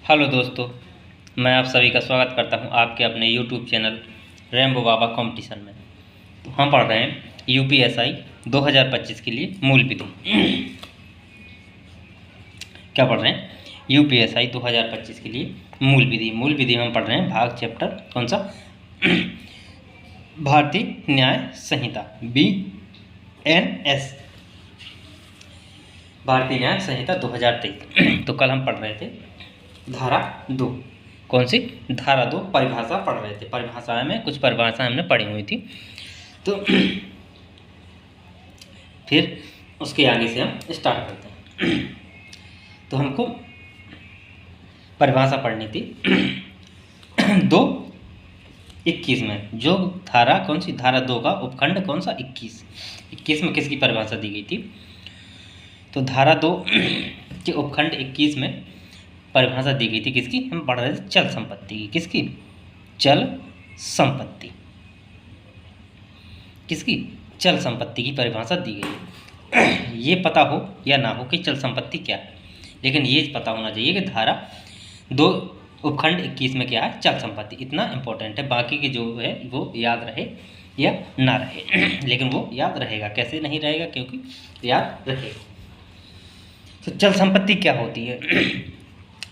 Hello दोस्तों, मैं आप सभी का स्वागत करता हूं आपके अपने यूट्यूब चैनल रेम्बो बाबा कंपटीशन में। तो हम पढ़ रहे हैं यूपीएसआई 2025 के लिए मूल विधि। क्या पढ़ रहे हैं? यूपीएसआई 2025 के लिए मूल विधि। मूल विधि में हम पढ़ रहे हैं भाग चैप्टर कौन सा? भारतीय न्याय संहिता BNS, भारतीय न्याय संहिता 2023। तो कल हम पढ़ रहे थे धारा 2। कौन सी? धारा 2 परिभाषा पढ़ रहे थे। परिभाषा में कुछ परिभाषा हमने पढ़ी हुई थी, तो फिर उसके आगे से हम स्टार्ट करते हैं। तो हमको परिभाषा पढ़नी थी 2:21 में। जो धारा कौन सी? धारा 2 का उपखंड कौन सा? 21 में किसकी परिभाषा दी गई थी? तो धारा 2 के उपखंड 21 में परिभाषा दी गई थी किसकी? हम पढ़ रहे थे चल संपत्ति की। किसकी? चल संपत्ति। किसकी? चल संपत्ति की परिभाषा दी गई। ये पता हो या ना हो कि चल संपत्ति क्या है, लेकिन ये पता होना चाहिए कि धारा 2 उपखंड 21 में क्या है? चल संपत्ति। इतना इम्पोर्टेंट है। बाकी के जो है वो याद रहे या ना रहे, लेकिन वो याद रहेगा। कैसे नहीं रहेगा? क्योंकि याद रखेगा। तो चल संपत्ति क्या होती है?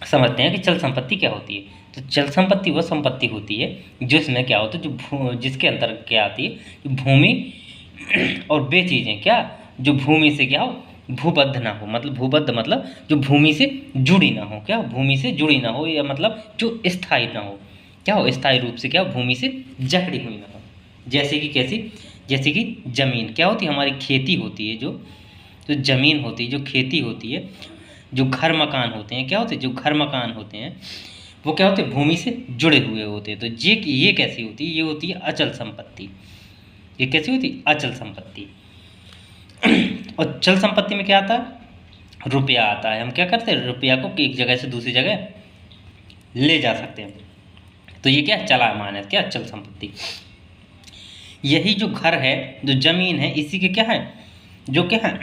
समझते हैं कि चल संपत्ति क्या होती है। तो चल संपत्ति वह संपत्ति होती है जिसमें क्या होता है, जो जिसके अंदर क्या आती है, भूमि और वे चीज़ें क्या, जो भूमि से क्या हो, भूबद्ध ना हो। मतलब भूबद्ध मतलब जो भूमि से जुड़ी ना हो। क्या? भूमि से जुड़ी ना हो, या मतलब जो स्थायी ना हो। क्या हो? स्थायी रूप से क्या, भूमि से जकड़ी हुई ना हो। जैसे कि कैसी? जैसे कि जमीन क्या होती है? हमारी खेती होती है, जो जमीन होती है, जो खेती होती है, जो घर मकान होते हैं। क्या होते हैं? जो घर मकान होते हैं वो क्या होते हैं? भूमि से जुड़े हुए होते हैं। तो ये कैसी होती है? ये होती है अचल संपत्ति। ये कैसी होती है? अचल संपत्ति। और चल संपत्ति में क्या आता है? रुपया आता है। हम क्या करते हैं? रुपया को एक जगह से दूसरी जगह ले जा सकते हैं। तो ये क्या? चलायमान है। क्या? चल संपत्ति। यही जो घर है, जो जमीन है, इसी के क्या है, जो क्या है,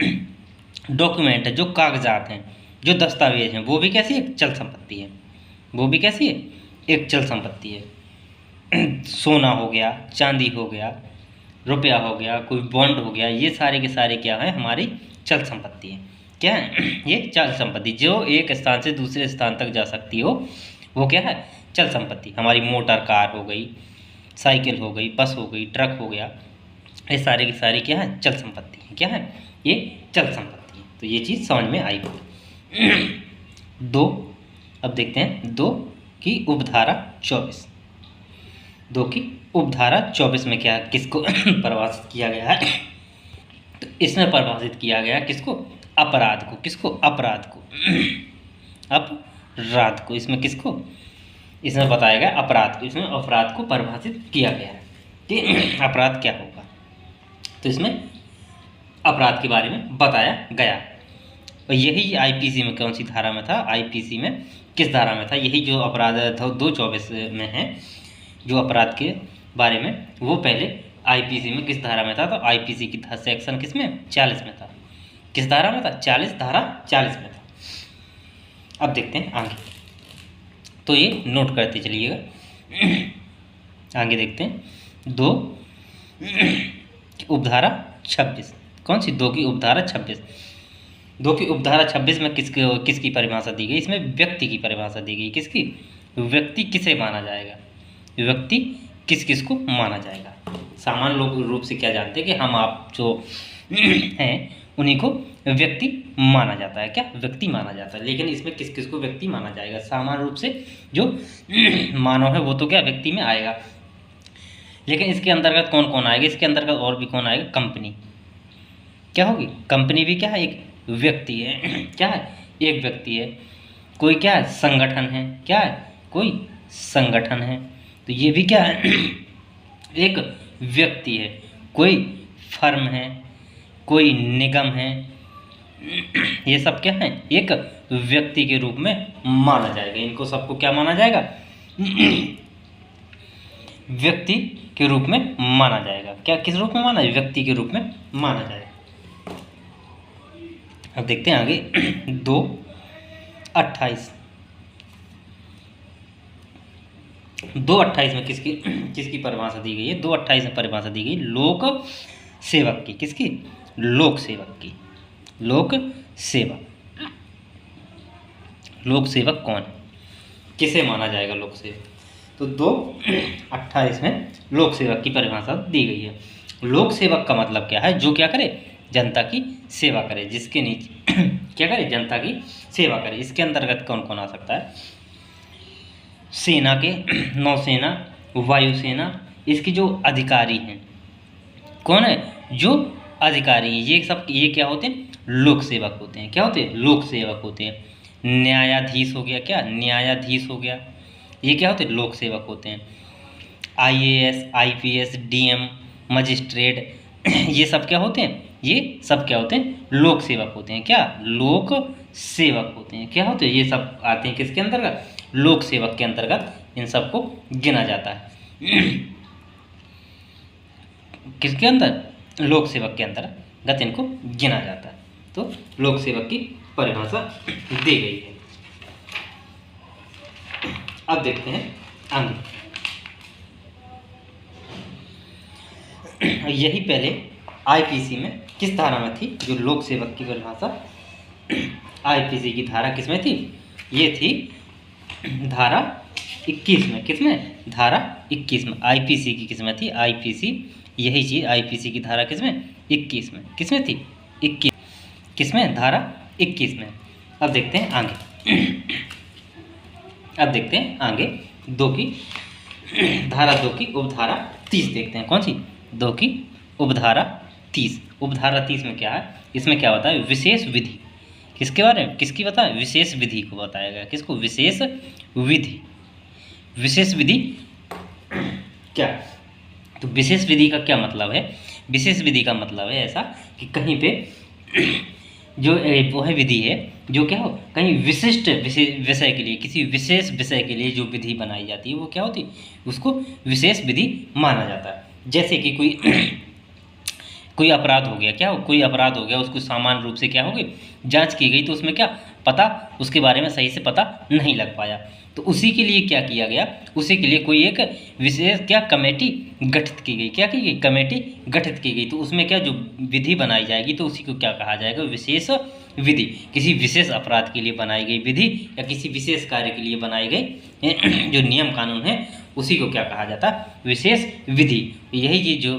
डॉक्यूमेंट है, जो कागजात हैं, जो दस्तावेज हैं, वो भी कैसी है? चल संपत्ति है। वो भी कैसी है? एक चल संपत्ति है। सोना हो गया, चांदी हो गया, रुपया हो गया, कोई बॉन्ड हो गया, ये सारे के सारे क्या है? हमारी चल संपत्ति है। क्या है? ये चल संपत्ति जो एक स्थान से दूसरे स्थान तक जा सकती हो, वो क्या है? चल संपत्ति। हमारी मोटर कार हो गई, साइकिल हो गई, बस हो गई, ट्रक हो गया, ये सारे की सारी क्या है? चल संपत्ति है। क्या है? ये चल संपत्ति है। तो ये चीज़ समझ में आई होगी। 2, अब देखते हैं 2 की उपधारा 24। 2 की उपधारा 24 में क्या, किसको परिभाषित किया गया है? तो इसमें परिभाषित किया गया किसको? अपराध को। किसको? अपराध को। अपराध को। इसमें किसको? इसमें बताया गया अपराध को। इसमें अपराध को परिभाषित किया गया है कि अपराध क्या होगा। तो इसमें अपराध के बारे में बताया गया। और यही आईपीसी में कौन सी धारा में था? आईपीसी में किस धारा में था? यही जो अपराध था 224 में है, जो अपराध के बारे में, वो पहले आईपीसी में किस धारा में था? तो आईपीसी की सेक्शन किस में? 40 में था। किस धारा में था? 40, धारा 40 में था। अब देखते हैं आगे। तो ये नोट करते चलिएगा। आगे देखते हैं 2 उपधारा 26। कौन सी? 2 की उपधारा 26। 2 की उपधारा 26 में किसकी परिभाषा दी गई? इसमें व्यक्ति की परिभाषा दी गई। किसकी? व्यक्ति किसे माना जाएगा? व्यक्ति किस किस को माना जाएगा? सामान्य लोग रूप से क्या जानते हैं कि हम आप जो हैं उन्हीं को व्यक्ति माना जाता है। क्या? व्यक्ति माना जाता है। लेकिन इसमें किस किस को व्यक्ति माना जाएगा? सामान्य रूप से जो मानव है वो तो क्या व्यक्ति में आएगा, लेकिन इसके अंतर्गत कौन कौन आएगा? इसके अंतर्गत और भी कौन आएगा? कंपनी क्या होगी? कंपनी भी क्या है? एक व्यक्ति है। क्या है? एक व्यक्ति है। कोई क्या है? संगठन है। क्या है? कोई संगठन है। तो ये भी क्या है? एक व्यक्ति है। कोई फर्म है, कोई निगम है, ये सब क्या है? एक व्यक्ति के रूप में माना जाएगा। इनको सबको क्या माना जाएगा? व्यक्ति के रूप में माना जाएगा। क्या? किस रूप में माना? व्यक्ति के रूप में माना जाएगा। अब देखते हैं आगे 2:28। 2:28 में किसकी किसकी परिभाषा दी गई है? 2:28 में परिभाषा दी गई लोक सेवक की। किसकी? लोक सेवक की। लोक सेवक। लोक सेवक कौन है? किसे माना जाएगा लोक सेवक? तो 2:28 में लोक सेवक की परिभाषा दी गई है। लोक सेवक का मतलब क्या है? जो क्या करे? जनता की सेवा करे, जिसके नीचे क्या करे? जनता की सेवा करे। इसके अंतर्गत कौन कौन आ सकता है? सेना के, नौसेना, वायुसेना, इसकी जो अधिकारी हैं, कौन है? जो अधिकारी हैं, ये सब ये क्या होते हैं? लोक सेवक होते हैं। क्या होते हैं? लोक सेवक होते हैं। न्यायाधीश हो गया, क्या? न्यायाधीश हो गया, ये क्या होते हैं? लोक सेवक होते हैं। IAS, IPS, DM, मजिस्ट्रेट, ये सब क्या होते हैं? ये सब क्या होते हैं? लोक सेवक होते हैं। क्या? लोक सेवक होते हैं। क्या होते हैं? ये सब आते हैं किसके अंतर्गत? लोक सेवक के अंतर्गत इन सबको गिना जाता है। किसके अंदर? लोक सेवक के अंतर्गत इनको गिना जाता है। तो लोक सेवक की परिभाषा दी गई है। अब देखते हैं आगे। यही पहले IPC में किस धारा में थी जो लोक सेवक की परिभाषा? IPC की धारा किसमें थी? ये थी धारा 21 में। किसमें? धारा 21 में। IPC की किसमें थी? IPC, यही चीज़ IPC की धारा किसमें? 21 में। किसमें थी? 21। किसमें? धारा 21 में। अब देखते हैं आगे। अब देखते हैं आगे धारा 2 की उपधारा 30 देखते हैं। कौन सी? 2 की उपधारा 30। उपधारा 30 में क्या है? इसमें क्या बताया? विशेष विधि। किसके बारे में? किसकी बताया? विशेष विधि को बताया गया। किसको? विशेष विधि। विशेष विधि क्या? तो विशेष विधि का क्या मतलब है? विशेष विधि का मतलब है ऐसा कि कहीं पे जो वह विधि है जो क्या हो, कहीं विशिष्ट विषय के लिए, किसी विशेष विषय के लिए जो विधि बनाई जाती है वो क्या होती है? उसको विशेष विधि माना जाता है। जैसे कि कोई अपराध हो गया, क्या हो? कोई अपराध हो गया, उसको सामान्य रूप से क्या हो गई? जांच की गई, तो उसमें क्या पता, उसके बारे में सही से पता नहीं लग पाया, तो उसी के लिए क्या किया गया? उसी के लिए कोई एक विशेष क्या कमेटी गठित की गई। क्या की गई? कमेटी गठित की गई। तो उसमें क्या जो विधि बनाई जाएगी तो उसी को क्या कहा जाएगा? विशेष विधि। किसी विशेष अपराध के लिए बनाई गई विधि या किसी विशेष कार्य के लिए बनाई गई जो नियम कानून है उसी को क्या कहा जाता? विशेष विधि। यही चीज़ जो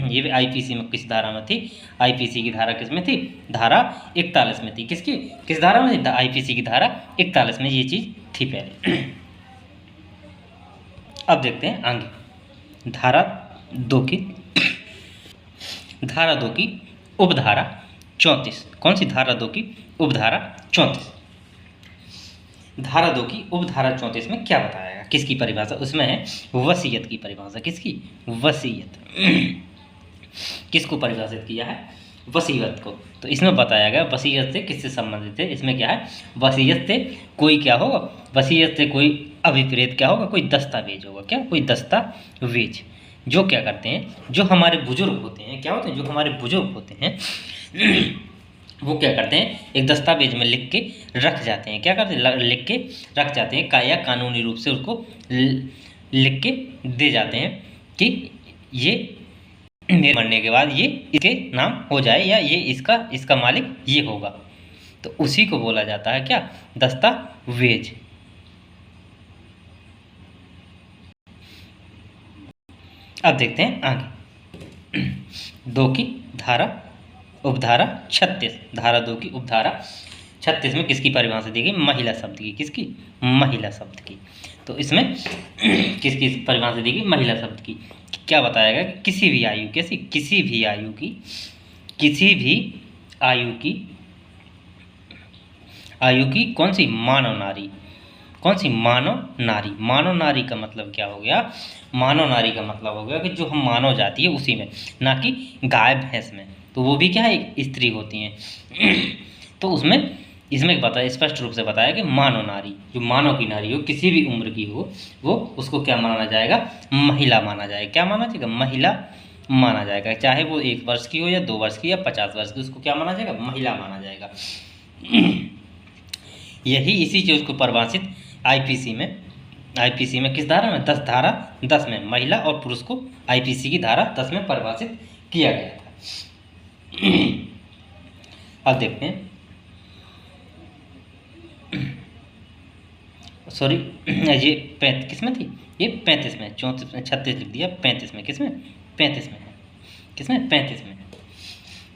ये IPC में किस धारा में थी? IPC की धारा किस में थी? धारा 41 में थी। किस धारा में थी? IPC की धारा 41 में ये चीज़ थी पहले। अब देखते हैं आगे धारा 2 की उपधारा 34। कौन सी? धारा 2 की उपधारा 34। धारा 2 की उपधारा 34 में क्या बताया गया? किसकी परिभाषा? उसमें है वसीयत की परिभाषा। किसकी? वसीयत। किसको परिभाषित किया है? वसीयत को। तो इसमें बताया गया वसीयत से किससे संबंधित है। इसमें क्या है? वसीयत से कोई क्या होगा? वसीयत से कोई अभिप्रेत क्या होगा? कोई दस्तावेज होगा। क्या? कोई दस्तावेज जो क्या करते हैं, जो हमारे बुजुर्ग होते हैं, क्या होते हैं? जो हमारे बुजुर्ग होते हैं वो क्या करते हैं? एक दस्तावेज में लिख के रख जाते हैं। क्या करते हैं? लिख के रख जाते हैं या कानूनी रूप से उसको लिख के दे जाते हैं कि ये मेरे मरने के बाद ये इसके नाम हो जाए या ये इसका मालिक ये होगा। तो उसी को बोला जाता है क्या? दस्तावेज। अब देखते हैं आगे 2 की उपधारा 36। धारा 2 की उपधारा 36 में किसकी परिभाषा दी गई? महिला शब्द की। किसकी? महिला शब्द की। तो इसमें किसकी परिभाषा दी गई? महिला शब्द की। क्या बताया गया? किसी भी आयु की कौन सी? मानव नारी। कौन सी? मानव नारी। मानव नारी का मतलब क्या हो गया? मानव नारी का मतलब हो गया कि जो हम मानव जाति है उसी में, ना कि गाय भैंस में। तो वो भी क्या है? एक स्त्री होती हैं। तो इसमें स्पष्ट रूप से बताया कि मानव नारी, जो मानव की नारी हो, किसी भी उम्र की हो, वो उसको क्या माना जाएगा? महिला माना जाएगा। क्या माना जाएगा? महिला माना जाएगा। चाहे वो 1 वर्ष की हो या 2 वर्ष की या 50 वर्ष की, उसको क्या माना जाएगा? महिला माना जाएगा। इसी चीज़ को परिभाषित IPC में आईपीसी में किस धारा में, 10 धारा 10 में महिला और पुरुष को आईपीसी की धारा 10 में परिभाषित किया गया था। अब देखते हैं, सॉरी ये किस में थी, ये 35 में, 34 में, 36 लिख दिया, 35 में, किस में 35 में है, किस में 35 में।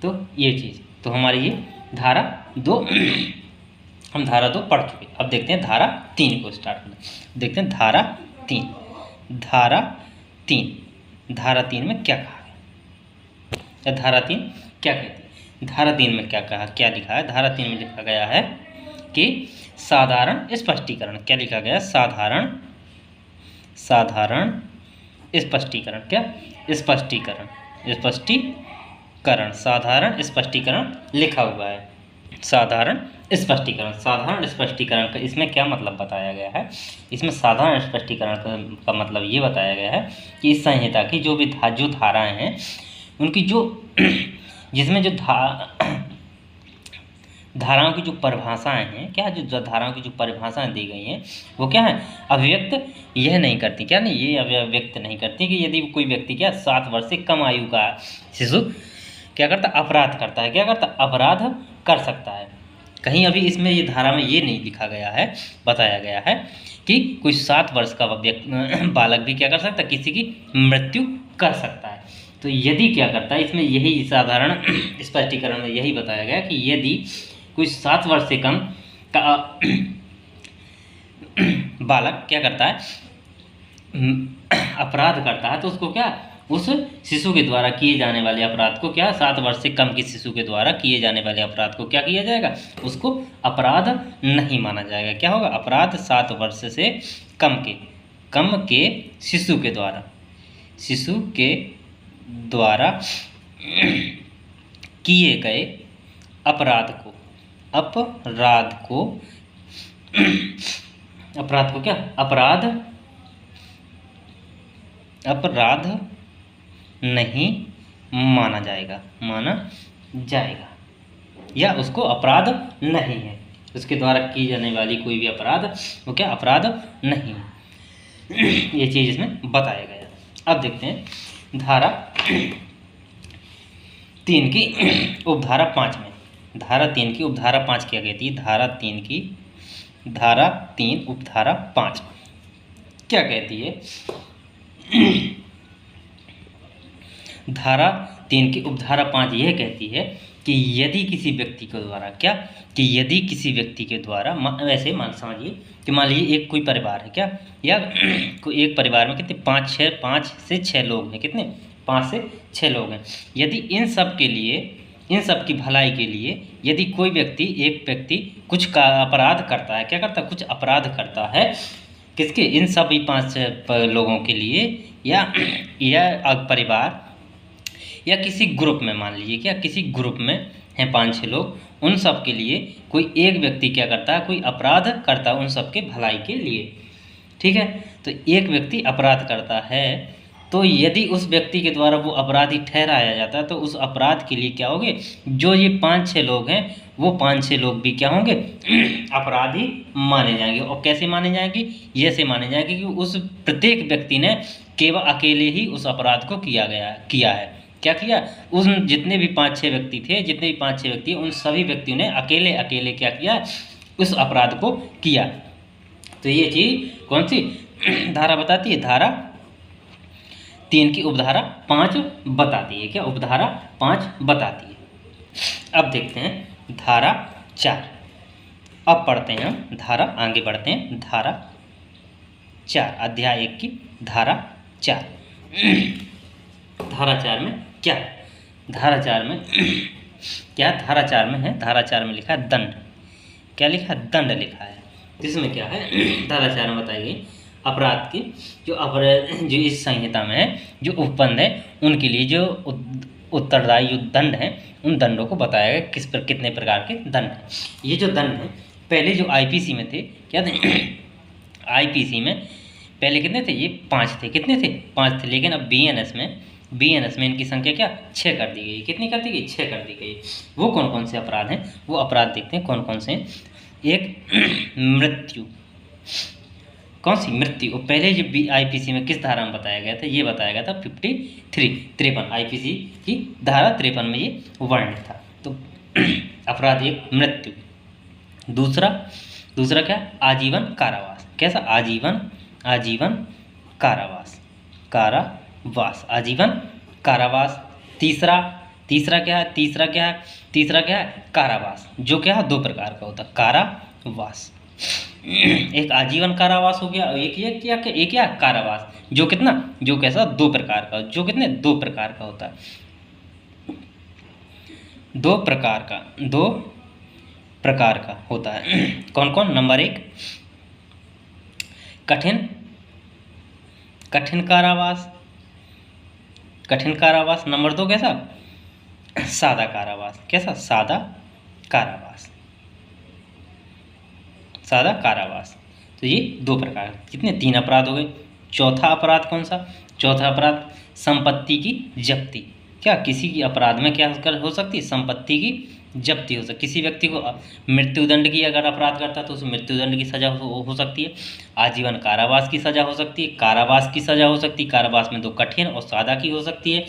तो ये चीज़, तो हमारी ये धारा 2 हम धारा 2 पढ़ चुके। अब देखते हैं धारा 3 को स्टार्ट करना। देखते हैं धारा 3, धारा 3, धारा 3 में क्या कहा है, धारा 3 क्या कहती है, धारा 3 में क्या कहा, क्या लिखा है, धारा 3 में लिखा गया है कि साधारण स्पष्टीकरण, क्या लिखा गया, साधारण स्पष्टीकरण, क्या स्पष्टीकरण, साधारण स्पष्टीकरण लिखा हुआ है, साधारण स्पष्टीकरण का इसमें क्या मतलब बताया गया है, इसमें साधारण स्पष्टीकरण का मतलब ये बताया गया है कि इस संहिता की जो भी जो धाराएं हैं उनकी जो जिसमें जो धाराओं की जो परिभाषाएं हैं, क्या जो धाराओं की जो परिभाषाएं दी गई हैं वो क्या है, अभिव्यक्त यह नहीं करती, क्या नहीं, ये अभिव्यक्त नहीं करती कि यदि कोई व्यक्ति क्या 7 वर्ष से कम आयु का शिशु क्या करता, अपराध करता है, क्या करता, अपराध कर सकता है। कहीं अभी इसमें ये धारा में ये नहीं लिखा गया है, बताया गया है कि कोई 7 वर्ष का बालक भी क्या कर सकता है, किसी की मृत्यु कर सकता है। तो यदि क्या करता है, इसमें यही साधारण स्पष्टीकरण में यही बताया गया कि यदि कोई 7 वर्ष से कम का बालक क्या करता है, अपराध करता है, तो उसको क्या, उस शिशु के द्वारा किए जाने वाले अपराध को क्या, 7 वर्ष से कम के शिशु के द्वारा किए जाने वाले अपराध को क्या किया जाएगा, उसको अपराध नहीं माना जाएगा। क्या होगा, अपराध 7 वर्ष से कम के शिशु के द्वारा किए गए अपराध को क्या, अपराध नहीं माना जाएगा, या उसको अपराध नहीं है, उसके द्वारा की जाने वाली कोई भी अपराध वो क्या, अपराध नहीं है। ये चीज़ इसमें बताया गया। अब देखते हैं धारा 3 की उपधारा 5 में, धारा 3 की उपधारा 5 क्या कहती है, धारा 3 उपधारा 5 क्या कहती है, धारा 3 की उपधारा 5 यह कहती है कि यदि किसी व्यक्ति के द्वारा क्या, कि यदि किसी व्यक्ति के द्वारा वैसे समझिए कि मान लीजिए एक कोई परिवार है क्या, या कोई एक परिवार में कितने 5 से 6 लोग हैं, कितने 5 से 6 लोग हैं। यदि इन सब की भलाई के लिए यदि कोई व्यक्ति, एक व्यक्ति कुछ का अपराध करता है, क्या करता है, कुछ अपराध करता है, किसके, इन सभी 5 लोगों के लिए, या परिवार या किसी ग्रुप में, मान लीजिए क्या किसी ग्रुप में हैं 5-6 लोग, उन सब के लिए कोई एक व्यक्ति क्या करता है, कोई अपराध करता है उन सब के भलाई के लिए, ठीक है। तो एक व्यक्ति अपराध करता है, तो यदि उस व्यक्ति के द्वारा वो अपराधी ठहराया जाता है, तो उस अपराध के लिए क्या होंगे, जो ये 5-6 लोग हैं वो 5-6 लोग भी क्या होंगे, अपराधी माने जाएंगे। और कैसे माने जाएंगे, ये से माने जाएंगे कि उस प्रत्येक व्यक्ति ने केवल अकेले ही उस अपराध को किया है। क्या किया, उन जितने भी 5-6 व्यक्ति थे, उन सभी व्यक्तियों ने अकेले क्या किया, उस अपराध को किया। तो ये चीज़ कौन सी धारा बताती है, धारा 3 की उपधारा 5 बताती है, क्या उपधारा 5 बताती है। अब देखते हैं धारा 4, अब पढ़ते हैं हम धारा, आगे बढ़ते हैं धारा 4, अध्याय 1 की धारा 4। धारा 4 में क्या है, धारा 4 में क्या, धारा 4 में है, धारा 4 में लिखा है दंड, क्या लिखा है, दंड लिखा है। इसमें क्या है, धारा 4 में बताई गई अपराध की जो इस संहिता में है, जो उपबंध है, उनके लिए जो उत्तरदायी जो दंड हैं, उन दंडों को बताया गया कितने प्रकार के दंड हैं। ये जो दंड हैं पहले जो आईपीसी में थे, क्या थे आईपीसी में पहले कितने थे, ये 5 थे, कितने थे 5 थे, लेकिन अब बीएनएस में इनकी संख्या क्या 6 कर दी गई। कितनी कर दी गई, 6 कर दी गई। वो कौन कौन से अपराध हैं, वो अपराध देखते हैं कौन कौन से हैं। एक कौन सी? मृत्यु। और पहले जो आईपीसी में किस धारा में बताया गया था? ये बताया गया था 53 आईपीसी की धारा 53 में ये वर्णित था। तो अपराध एक मृत्यु। दूसरा क्या? आजीवन कारावास। कैसा? आजीवन कारावास, आजीवन कारावास। तीसरा क्या है? कारावास, जो क्या है 2 प्रकार का होता है। कारावास, एक आजीवन कारावास हो गया, और एक क्या कारावास, जो कैसा 2 प्रकार का, जो कितने 2 प्रकार का होता है। 2 प्रकार का होता है। कौन कौन? नंबर 1 कठिन कारावास। नंबर 2 कैसा? सादा कारावास। कैसा? सादा कारावास। तो ये 2 प्रकार, कितने? 3 अपराध हो गए। चौथा अपराध कौन सा? चौथा अपराध संपत्ति की जब्ती। क्या? किसी की अपराध में क्या हो सकती है? संपत्ति की जब्ती हो सकती। किसी व्यक्ति को मृत्युदंड की अगर अपराध करता है तो उसे मृत्युदंड की सजा हो सकती है। आजीवन कारावास की सजा हो सकती है। कारावास की सजा हो सकती है। कारावास में 2 कठिन और सादा की हो सकती है।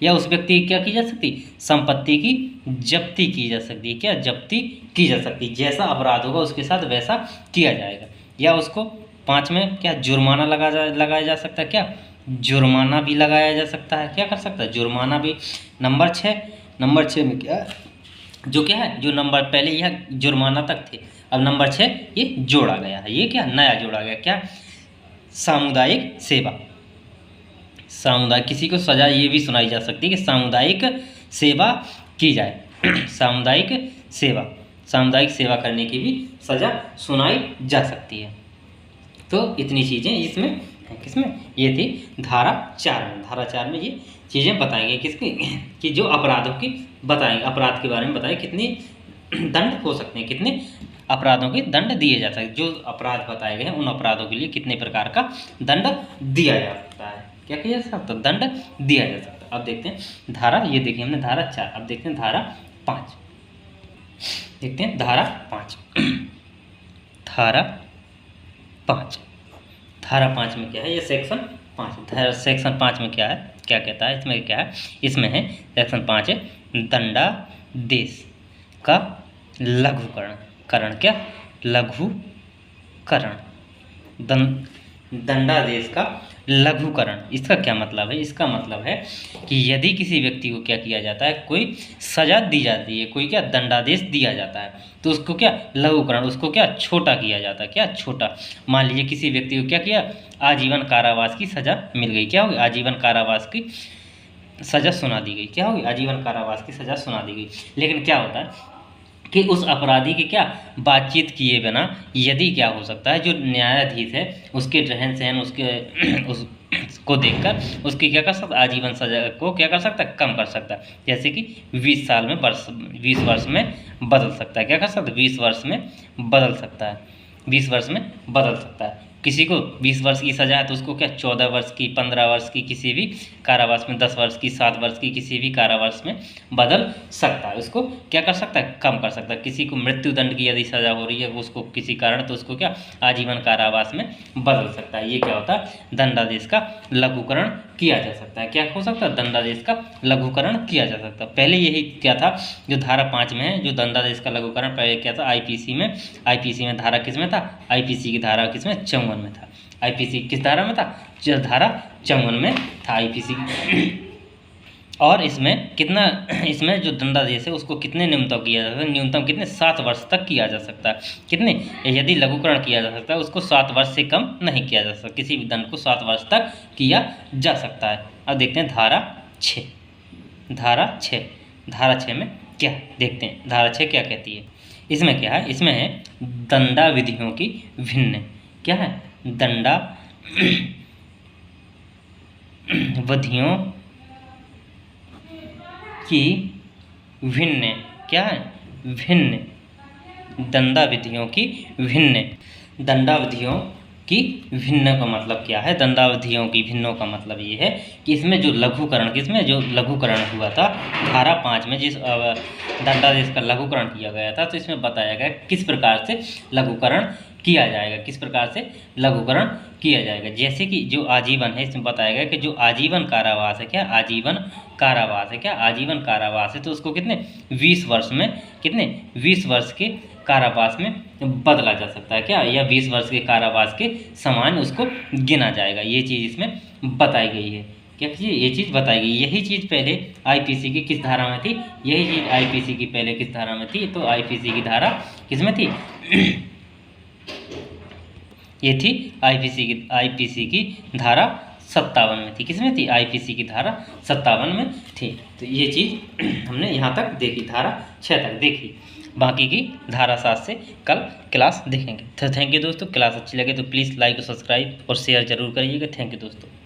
या उस व्यक्ति की क्या की जा सकती? संपत्ति की जब्ती की जा सकती है। क्या? जब्ती की जा सकती है। जैसा अपराध होगा उसके साथ वैसा किया जाएगा। या उसको 5 में क्या जुर्माना लगाया जा सकता है। क्या? जुर्माना भी लगाया जा सकता है। क्या कर सकता है? जुर्माना भी। नंबर 6 में क्या है? जो नंबर पहले यह जुर्माना तक थे, अब नंबर 6 ये जोड़ा गया है। ये क्या? नया जोड़ा गया। क्या? सामुदायिक सेवा। किसी को सजा ये भी सुनाई जा सकती है कि सामुदायिक सेवा की जाए। सामुदायिक सेवा करने की भी सजा सुनाई जा सकती है। तो इतनी चीज़ें इसमें किसमें? ये थी धारा 4 में। धारा 4 में ये चीज़ें बताई गई किसकी? कि जो अपराधों की बताएंगे, अपराध के बारे में बताए कितने दंड हो सकते हैं, कितने अपराधों के दंड दिए जा सकते हैं। जो अपराध बताए गए हैं उन अपराधों के लिए कितने प्रकार का दंड दिया जा सकता है। क्या किया जा सकता है? दंड दिया जा सकता है। अब देखते हैं धारा, ये देखिए हमने धारा 4, अब देखते हैं धारा 5। देखते हैं धारा 5। धारा 5 में क्या है? ये सेक्शन 5। सेक्शन 5 में क्या है? क्या कहता है? इसमें क्या है? इसमें है सेक्शन 5 है दंडादेश का लघुकरण। क्या? लघुकरण। दंडादेश का लघुकरण। इसका क्या मतलब है? इसका मतलब है कि यदि किसी व्यक्ति को क्या किया जाता है, कोई सजा दी जाती है, कोई क्या दंडादेश दिया जाता है, तो उसको क्या लघुकरण, उसको क्या छोटा किया जाता है। क्या? छोटा। मान लीजिए किसी व्यक्ति को क्या किया? आजीवन कारावास की सजा मिल गई। क्या होगी? आजीवन कारावास की सजा सुना दी गई। क्या होगी? आजीवन कारावास की सजा सुना दी गई। लेकिन क्या होता है कि उस अपराधी के क्या बातचीत किए बिना यदि क्या हो सकता है, जो न्यायाधीश है उसके रहन सहन, उसको देखकर उसकी क्या कर सकता है? आजीवन सजा को क्या कर सकता है? कम कर सकता है। जैसे कि 20 वर्ष में बदल सकता है। क्या कर सकता है? 20 वर्ष में बदल सकता है। किसी को 20 वर्ष की सजा है तो उसको क्या 14 वर्ष की, 15 वर्ष की, किसी भी कारावास में, 10 वर्ष की, 7 वर्ष की, किसी भी कारावास में बदल सकता है। उसको क्या कर सकता है? कम कर सकता है। किसी को मृत्युदंड की यदि सजा हो रही है उसको किसी कारण, तो उसको क्या आजीवन कारावास में बदल सकता है। ये क्या होता है? दंडादेश का लघुकरण किया जा सकता है। क्या हो सकता है? दंडादेश का लघुकरण किया जा सकता है। पहले यही क्या था जो धारा 5 में है, जो दंडादेश का लघुकरण पहले क्या था? आईपीसी में धारा किस में था? आईपीसी की धारा किस में? 54 में था। आईपीसी किस धारा में था? धारा 54 में था आईपीसी। और इसमें जो दंडादेश है उसको कितने न्यूनतम किया जा सकता है? न्यूनतम कितने? 7 वर्ष तक किया जा सकता है। कितने? यदि लघुकरण किया जा सकता है उसको 7 वर्ष से कम नहीं किया जा सकता। किसी भी दंड को 7 वर्ष तक किया जा सकता है। अब देखते हैं धारा 6। धारा 6 में क्या देखते हैं? धारा 6 क्या कहती है? इसमें क्या है? इसमें है दंडा विधियों की भिन्न। क्या है? दंडा विधियों की भिन्न। क्या है? भिन्न। दंडाविधियों की भिन्न। दंडाविधियों की भिन्न का मतलब क्या है? दंडाविधियों की भिन्नों का मतलब ये है कि इसमें जो लघुकरण हुआ था धारा 5 में, जिस दंडादेश का लघुकरण किया गया था, तो इसमें बताया गया किस प्रकार से लघुकरण किया जाएगा, किस प्रकार से लघुकरण किया जाएगा। जैसे कि जो आजीवन है, इसमें बताया गया कि जो आजीवन कारावास है, क्या आजीवन कारावास है, क्या आजीवन कारावास है, तो उसको कितने 20 वर्ष में, कितने 20 वर्ष के कारावास में बदला जा सकता है, क्या, या 20 वर्ष के कारावास के समान उसको गिना जाएगा। ये चीज़ इसमें बताई गई है, क्या चीज़, ये चीज़ बताई गई। यही चीज़ पहले आईपीसी की किस धारा में थी, यही चीज़ आईपीसी की पहले किस धारा में थी, तो आईपीसी की धारा किस में थी ये थी आईपीसी की धारा 57 में थी, किस में थी, आईपीसी की धारा 57 में थी। तो ये चीज़ हमने यहाँ तक देखी, धारा 6 तक देखी, बाकी की धारा 7 से कल क्लास देखेंगे। तो थैंक यू दोस्तों, क्लास अच्छी लगे तो प्लीज़ लाइक और सब्सक्राइब और शेयर जरूर करिएगा। थैंक यू दोस्तों।